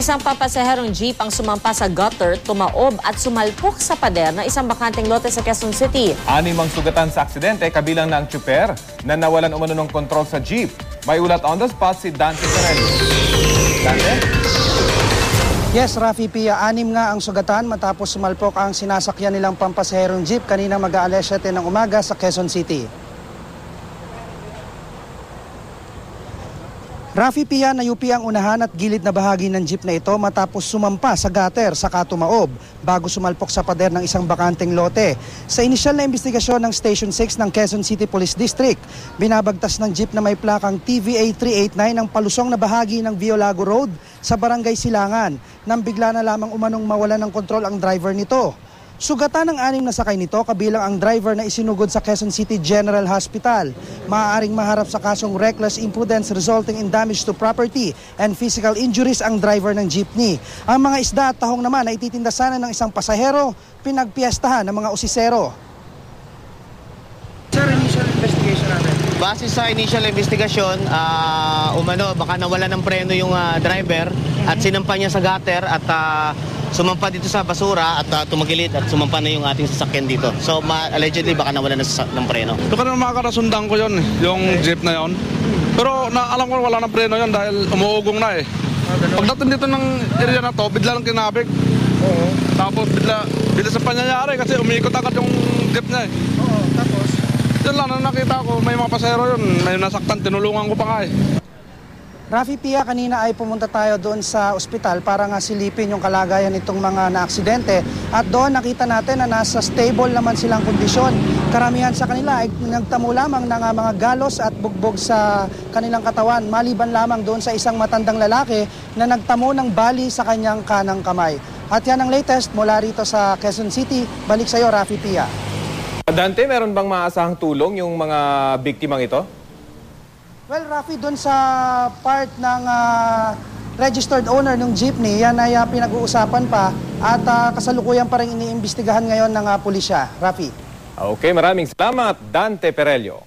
Isang papasaherong jeep ang sumampa sa gutter, tumaob at sumalpok sa pader ng isang bakanteng lote sa Quezon City. 6 ang sugatan sa aksidente, kabilang na ang tsuper na nawalan umano ng kontrol sa jeep. May ulat on the spot si Dante Perello. Dante? Yes, Rafi Pia, 6 nga ang sugatan matapos sumalpok ang sinasakyan nilang pampasaherong jeep kaninang mag-aalas 7 ng umaga sa Quezon City. Rafi Pia, nayupi ang unahan at gilid na bahagi ng jeep na ito matapos sumampa sa gutter sa tumaob bago sumalpok sa pader ng isang bakanteng lote. Sa inisyal na investigasyon ng Station 6 ng Quezon City Police District, binabagtas ng jeep na may plakang TVA 389 ang palusong na bahagi ng Violago Road sa Barangay Silangan nang bigla na lamang umanong mawalan ng kontrol ang driver nito. Sugatan ng 6 na sakay nito kabilang ang driver na isinugod sa Quezon City General Hospital. Maaaring maharap sa kasong reckless imprudence resulting in damage to property and physical injuries ang driver ng jeepney. Ang mga isda at tahong naman ay ititinda sana ng isang pasahero, pinagpiestahan ng mga usisero. Sir, initial investigation natin. Base sa initial investigation, baka nawala ng preno yung driver at sinampa niya sa gutter at sumampa dito sa basura at tumagilid at sumampa na yung ating sasakyan dito. So allegedly baka nawala ng preno. Ito ka na makakarasundan ko yun, yung jeep na yun. Pero alam ko wala ng preno yun dahil umuugong na eh. Pagdating dito ng area na to, bigla lang kinabig. Tapos bigla sa pangyayari kasi umiikot agad yung jeep niya eh. Tapos? Yun lang na nakita ko, may mga pasahero yun, may nasaktan, tinulungan ko pa nga eh. Rafi Pia, kanina ay pumunta tayo doon sa ospital para nga silipin yung kalagayan nitong mga naaksidente at doon nakita natin na nasa stable naman silang kondisyon. Karamihan sa kanila ay nagtamo lamang ng mga galos at bugbog sa kanilang katawan maliban lamang doon sa isang matandang lalaki na nagtamo ng bali sa kanyang kanang kamay. At yan ang latest mula rito sa Quezon City. Balik sa iyo, Rafi Pia. Dante, meron bang maasahang tulong yung mga biktimang ito? Well, Rafi, doon sa part ng registered owner ng jeepney, yan ay pinag-uusapan pa at kasalukuyan pa rin iniimbestigahan ngayon ng pulisya. Rafi. Okay, maraming salamat, Dante Perello.